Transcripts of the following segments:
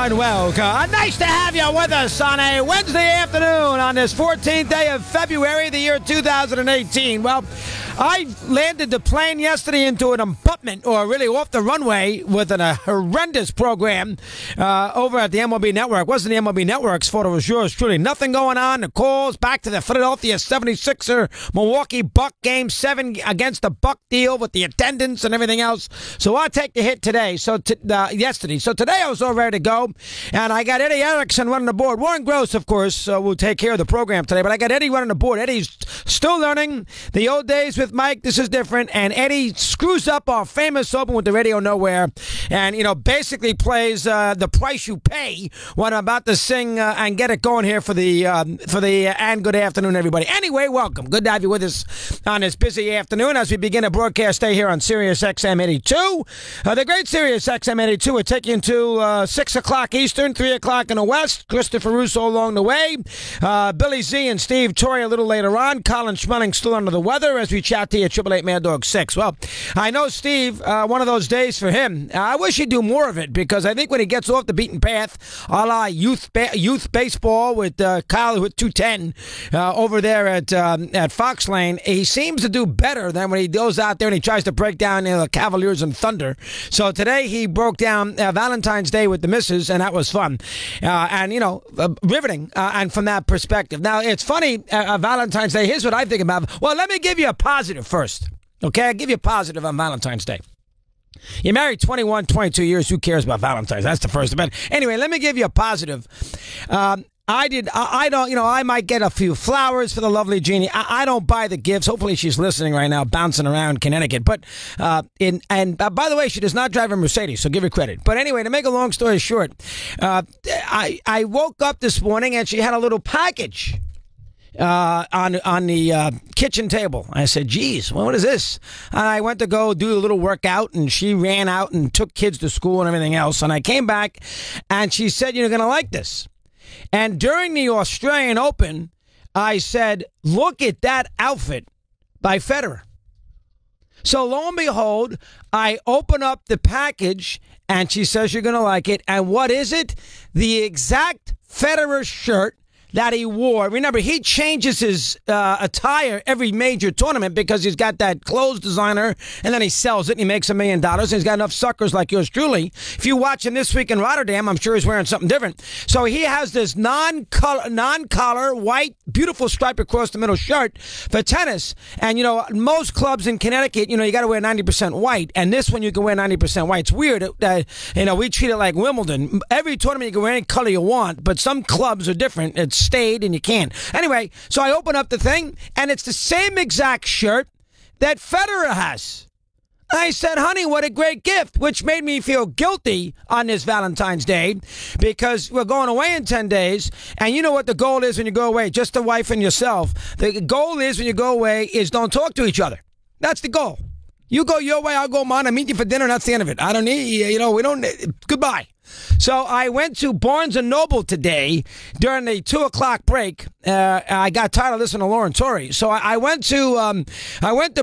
and welcome. Nice to have you with us on a Wednesday afternoon on this 14th day of February, the year 2018. Well, I landed the plane yesterday into an abutment, or really off the runway, with a horrendous program over at the MLB Network. It wasn't the MLB Network's fault, it was yours truly. Nothing going on. The calls back to the Philadelphia 76er Milwaukee Buck Game 7 against the Buck deal with the attendance and everything else. So I'll take the hit today. Yesterday. So today I was all ready to go, and I got Eddie Erickson running the board. Warren Gross, of course, will take care of the program today, but I got Eddie running the board. Eddie's still learning the old days with Mike. This is different, and Eddie screws up our famous open with the Radio Nowhere, and basically plays The Price You Pay when I'm about to sing and get it going here for the and good afternoon, everybody. Anyway, welcome. Good to have you with us on this busy afternoon as we begin a broadcast day here on Sirius XM 82. The great Sirius XM 82 will take you until 6 o'clock Eastern, 3 o'clock in the West. Christopher Russo along the way. Billy Z and Steve Torrey a little later on. Colin Schmeling still under the weather as we chat to you at 888 Mad Dog 6. Well, I know Steve, one of those days for him. I wish he'd do more of it, because I think when he gets off the beaten path, a la youth baseball with Kyle with 210 over there at Fox Lane, he seems to do better than when he goes out there and he tries to break down the Cavaliers and Thunder. So today he broke down Valentine's Day with the missus, and that was fun. Riveting, and from that perspective. Now, it's funny, Valentine's Day, here's what I think about. Well, let me give you a positive first. Okay, I'll give you a positive on Valentine's Day. You're married 21, 22 years. Who cares about Valentine's? That's the first. But anyway, let me give you a positive. I might get a few flowers for the lovely Jeannie. I don't buy the gifts. Hopefully she's listening right now, bouncing around Connecticut. But, by the way, she does not drive a Mercedes, so give her credit. But anyway, to make a long story short, I woke up this morning and she had a little package on the kitchen table. I said, geez, what is this? And I went to go do a little workout, and she ran out and took kids to school and everything else. And I came back, and she said, you're going to like this. And during the Australian Open, I said, look at that outfit by Federer. So lo and behold, I open up the package, and she says, you're going to like it. And what is it? The exact Federer shirt that he wore. Remember, he changes his attire every major tournament because he's got that clothes designer, and then he sells it and he makes $1 million. And he's got enough suckers like yours truly. If you watch him this week in Rotterdam, I'm sure he's wearing something different. So he has this non-collar, white, beautiful stripe across the middle shirt for tennis. And, most clubs in Connecticut, you got to wear 90% white. And this one, you can wear 90% white. It's weird. We treat it like Wimbledon. Every tournament, you can wear any color you want, but some clubs are different. It's stayed and you can't. Anyway, so I open up the thing, and it's the same exact shirt that Federer has. I said, honey, what a great gift, which made me feel guilty on this Valentine's Day, because we're going away in 10 days, and you know what the goal is when you go away, just the wife and yourself. The goal is when you go away is don't talk to each other. That's the goal. You go your way, I'll go mine. I meet you for dinner, and that's the end of it. I don't need, we don't, goodbye. So I went to Barnes & Noble today during the 2 o'clock break. I got tired of listening to Lauren Torrey. So I went to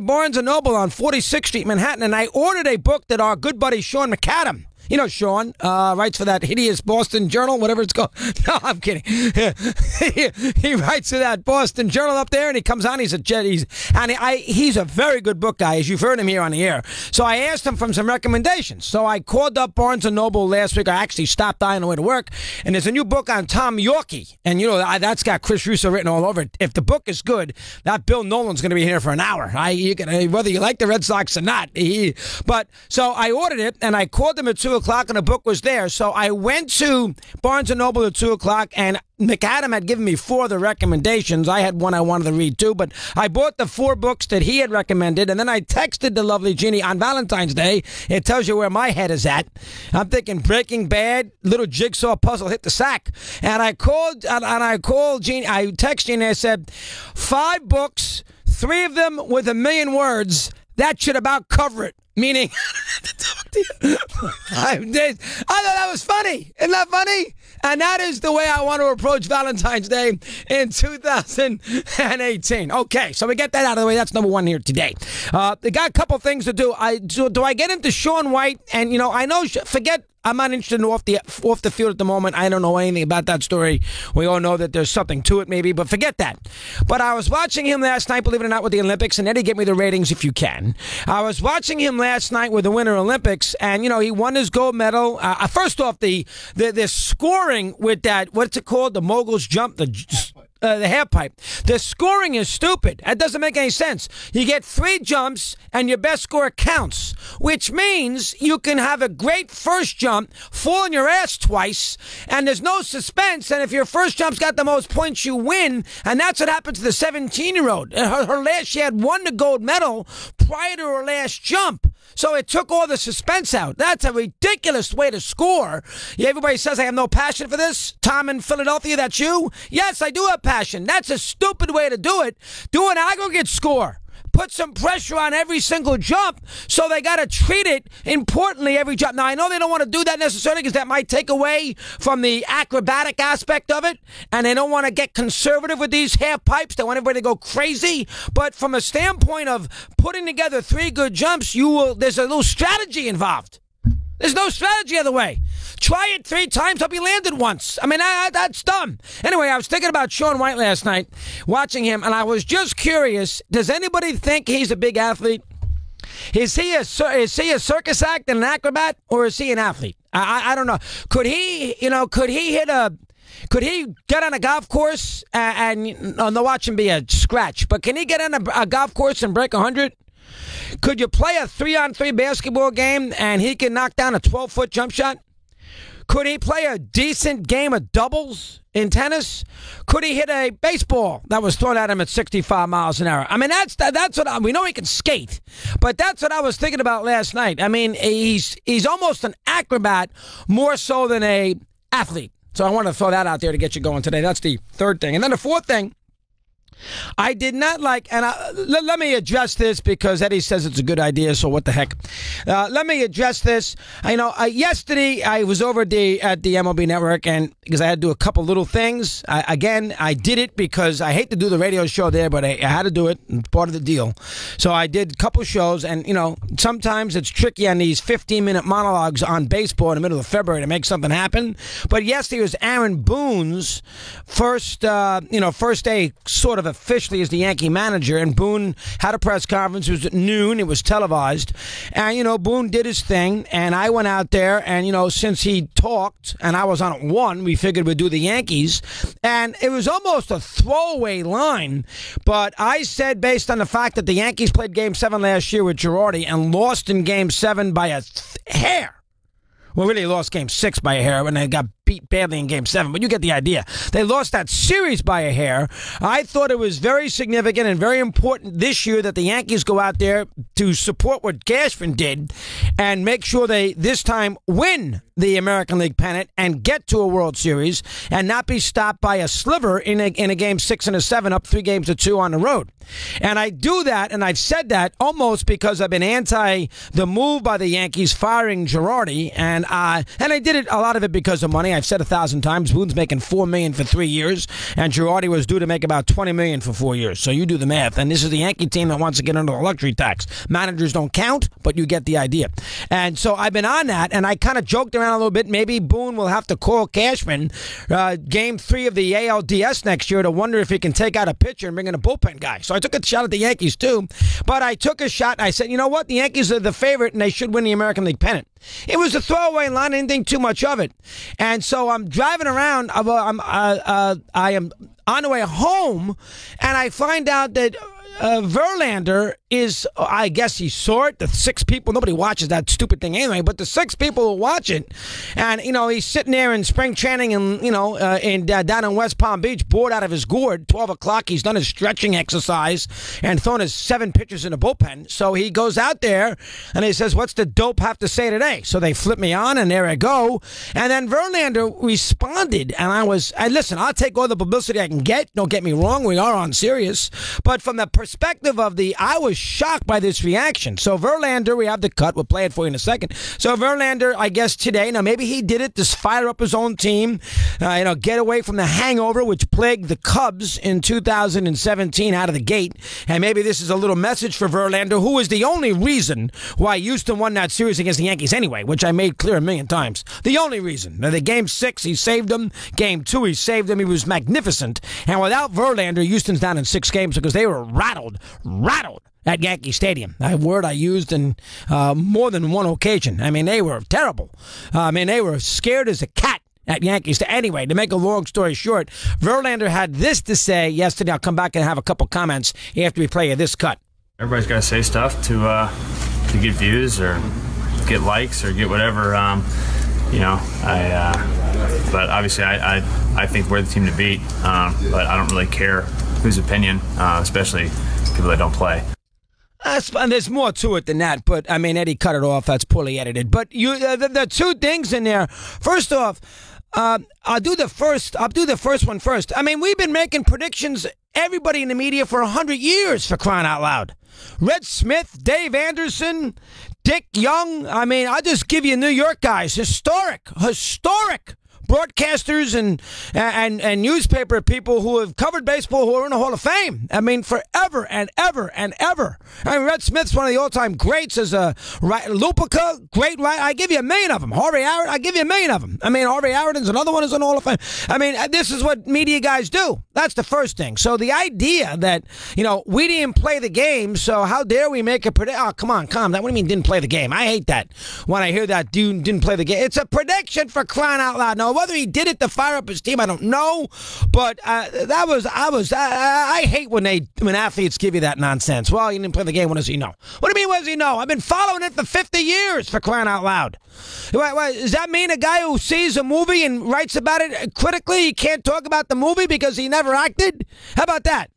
Barnes & Noble on 46th Street, Manhattan, and I ordered a book that our good buddy Sean McAdam, Sean, writes for that hideous Boston Journal, whatever it's called. No, I'm kidding. He writes for that Boston Journal up there, and he comes on. He's a very good book guy, as you've heard him here on the air. So I asked him for some recommendations. So I called up Barnes & Noble last week. I actually stopped by on the way to work, and there's a new book on Tom Yorkie, and that's got Chris Russo written all over it. If the book is good, that Bill Nolan's going to be here for an hour. Whether you like the Red Sox or not. So I ordered it, and I called him at 2 o'clock, and the book was there. So I went to Barnes & Noble at 2 o'clock, and McAdam had given me 4 of the recommendations. I had one I wanted to read too, but I bought the 4 books that he had recommended, and then I texted the lovely Jeannie on Valentine's Day. It tells you where my head is at. I'm thinking Breaking Bad, little jigsaw puzzle, hit the sack. And I called Jeannie. I texted Jeannie, and I said, 5 books, 3 of them with 1 million words. That should about cover it. Meaning, 5 days. I thought that was funny. Isn't that funny? And that is the way I want to approach Valentine's Day in 2018. Okay, so we get that out of the way. That's number one here today. They got a couple things to do. Do I get into Shaun White? And, I know, forget, I'm not interested in off the field at the moment. I don't know anything about that story. We all know that there's something to it, maybe, but forget that. But I was watching him last night, believe it or not, with the Olympics, and Eddie, get me the ratings if you can. I was watching him last night with the Winter Olympics, and, he won his gold medal. First off, the scoring with that, what's it called? The mogul's jump, the half pipe. The scoring is stupid. That doesn't make any sense. You get 3 jumps and your best score counts, which means you can have a great first jump, fall on your ass twice, and there's no suspense. And if your first jump's got the most points, you win. And that's what happened to the 17-year-old. She had won the gold medal prior to her last jump. So it took all the suspense out. That's a ridiculous way to score. Everybody says I have no passion for this. Tom in Philadelphia, that's you? Yes, I do have passion. That's a stupid way to do it. Do an aggregate score. Put some pressure on every single jump, so they got to treat it importantly every jump. Now, I know they don't want to do that necessarily because that might take away from the acrobatic aspect of it, and they don't want to get conservative with these half pipes. They want everybody to go crazy. But from a standpoint of putting together 3 good jumps, there's a little strategy involved. There's no strategy other way. Try it 3 times, hope you landed once. I mean, that's dumb. Anyway, I was thinking about Shaun White last night, watching him, and I was just curious, does anybody think he's a big athlete? Is he a circus act and an acrobat, or is he an athlete? I don't know. Could he get on a golf course and no, watch him be a scratch, but can he get on a golf course and break 100? Could you play a 3-on-3 basketball game and he can knock down a 12-foot jump shot? Could he play a decent game of doubles in tennis? Could he hit a baseball that was thrown at him at 65 miles an hour? I mean, that's what we know he can skate, but that's what I was thinking about last night. I mean, he's almost an acrobat more so than a athlete. So I want to throw that out there to get you going today. That's the third thing. And then the fourth thing, I did not like, and let me address this because Eddie says it's a good idea, so what the heck. Let me address this. Yesterday I was over at the MLB Network, and because I had to do a couple little things. I did it because I hate to do the radio show there, but I had to do it. It's part of the deal. So I did a couple shows, and, sometimes it's tricky on these 15-minute monologues on baseball in the middle of February to make something happen. But yesterday was Aaron Boone's first day sort of officially as the Yankee manager, and Boone had a press conference. It was at noon. It was televised, and Boone did his thing, and I went out there, and since he talked and I was on at 1, we figured we'd do the Yankees, and it was almost a throwaway line, but I said, based on the fact that the Yankees played Game 7 last year with Girardi and lost in Game 7 by a hair. Well, really lost Game 6 by a hair when they got beat badly in Game 7, but you get the idea. They lost that series by a hair. I thought it was very significant and very important this year that the Yankees go out there to support what Cashman did and make sure they, this time, win the American League pennant and get to a World Series and not be stopped by a sliver in a Game 6 and a 7 up 3-2 on the road. And I do that, and I've said that almost because I've been anti the move by the Yankees firing Girardi, and I did it, a lot of it because of money. I've said 1,000 times, Boone's making $4 million for 3 years, and Girardi was due to make about $20 million for 4 years. So you do the math, and this is the Yankee team that wants to get under the luxury tax. Managers don't count, but you get the idea. And so I've been on that, and I kind of joked around a little bit. Maybe Boone will have to call Cashman Game 3 of the ALDS next year to wonder if he can take out a pitcher and bring in a bullpen guy. So I took a shot at the Yankees too, but I took a shot. I said, you know what? The Yankees are the favorite, and they should win the American League pennant. It was a throwaway line. I didn't think too much of it. And so I'm driving around. I am on the way home, and I find out that Verlander is, I guess he saw it, the 6 people, nobody watches that stupid thing anyway, but the 6 people will watch it, and, he's sitting there in spring training and, down in West Palm Beach, bored out of his gourd, 12 o'clock, he's done his stretching exercise and thrown his 7 pitchers in the bullpen, so he goes out there and he says, what's the dope have to say today? So they flip me on, and there I go, and then Verlander responded, and listen, I'll take all the publicity I can get, don't get me wrong, we are on Sirius, but from the perspective of I was shocked by this reaction. So Verlander, we have the cut. We'll play it for you in a second. So Verlander, I guess today, now maybe he did it to fire up his own team, get away from the hangover which plagued the Cubs in 2017 out of the gate. And maybe this is a little message for Verlander, who is the only reason why Houston won that series against the Yankees anyway, which I made clear a million times. The only reason. Now, the Game 6, he saved them. Game 2, he saved them. He was magnificent. And without Verlander, Houston's down in 6 games because they were rattled at Yankee Stadium. A word I used in more than one occasion. I mean, they were terrible. They were scared as a cat at Yankees. Anyway, to make a long story short, Verlander had this to say yesterday. I'll come back and have a couple comments after we play you this cut. Everybody's got to say stuff to get views or get likes or get whatever. But obviously I think we're the team to beat. But I don't really care whose opinion, especially people that don't play. There's more to it than that, but I mean, Eddie cut it off. That's poorly edited. But the two things in there. First off, I'll do the first one first. I mean, we've been making predictions. Everybody in the media for 100 years, for crying out loud. Red Smith, Dave Anderson, Dick Young. I mean, I'll just give you New York guys. Historic broadcasters and newspaper people who have covered baseball who are in the Hall of Fame. I mean, forever and ever and ever. I mean, Red Smith's one of the all-time greats as a Lupica, great writer. I give you a million of them. Harvey Howard, I give you a million of them. I mean, Harvey Howard's another one who's in the Hall of Fame. I mean, this is what media guys do. That's the first thing. So the idea that, we didn't play the game, so how dare we make a prediction? Oh, come on, calm down. What do you mean didn't play the game? I hate that when I hear that dude didn't play the game. It's a prediction, for crying out loud. Now, whether he did it to fire up his team, I don't know, but I hate when athletes give you that nonsense. Well, you didn't play the game. What does he know? What do you mean, what does he know? I've been following it for 50 years, for crying out loud. Does that mean a guy who sees a movie and writes about it critically, he can't talk about the movie because he never acted? How about that?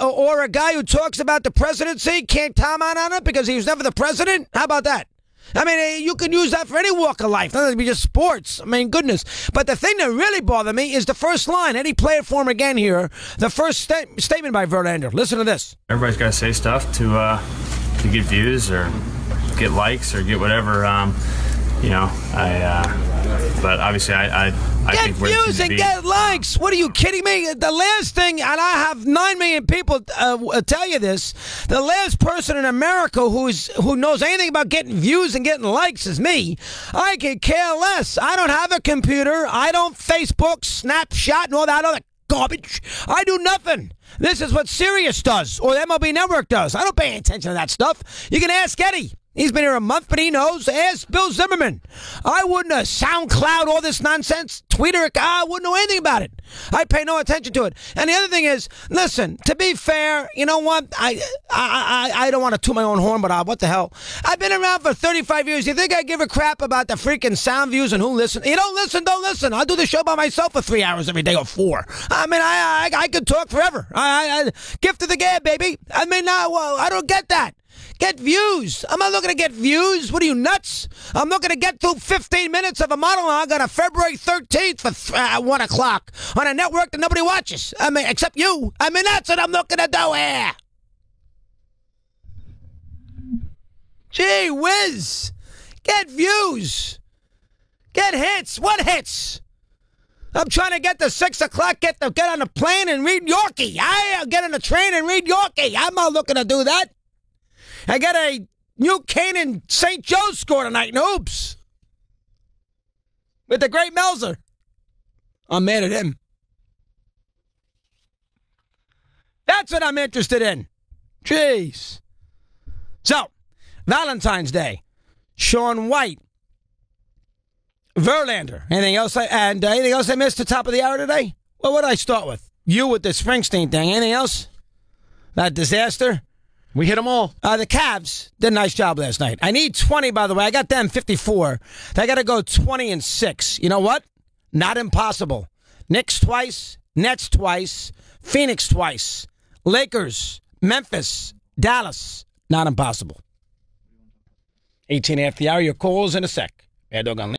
Or a guy who talks about the presidency can't comment on it because he was never the president? How about that? I mean, you can use that for any walk of life. Doesn't have to be just sports. I mean, goodness. But the thing that really bothered me is the first line. Eddie, play it for him again here. The first statement by Verlander. Listen to this. Everybody's got to say stuff to get views or get likes or get whatever. But obviously I think we're the team to beat. Get views and get likes. What, are you kidding me? The last thing, and I have 9 million people tell you this, the last person in America who knows anything about getting views and getting likes is me. I could care less. I don't have a computer. I don't Facebook, Snapchat, and all that other garbage. I do nothing. This is what Sirius does, or the MLB Network does. I don't pay attention to that stuff. You can ask Eddie. He's been here a month, but he knows. Ask Bill Zimmerman. I wouldn't have SoundCloud, all this nonsense, Twitter, I wouldn't know anything about it. I pay no attention to it. And the other thing is, listen, to be fair, you know what? I don't want to toot my own horn, but what the hell? I've been around for 35 years. You think I give a crap about the freaking sound views and who listens? You don't listen. I'll do the show by myself for 3 hours every day or 4. I mean, I could talk forever. Gift of the gab, baby. I mean, I don't get that. Get views. I'm not looking to get views. What are you, nuts? I'm not going to get through 15 minutes of a monologue on a February 13th for 1 o'clock on a network that nobody watches. I mean, except you. I mean, that's what I'm looking to do here. Gee whiz. Get views. Get hits. What hits? I'm trying to get to 6 o'clock, get on the plane and read Yorkie. I'll get on the train and read Yorkie. I'm not looking to do that. I got a New Canaan St. Joe's score tonight in hoops with the great Melzer. I'm mad at him. That's what I'm interested in. Jeez. So, Valentine's Day. Shaun White. Verlander. Anything else I missed at the top of the hour today? Well, what did I start with? You with the Springsteen thing. Anything else? That disaster? We hit them all. The Cavs did a nice job last night. I need 20, by the way. I got them 54. They got to go 20-6. You know what? Not impossible. Knicks twice, Nets twice, Phoenix twice, Lakers, Memphis, Dallas. Not impossible. 18 after the hour. Your calls in a sec. Mad Dog on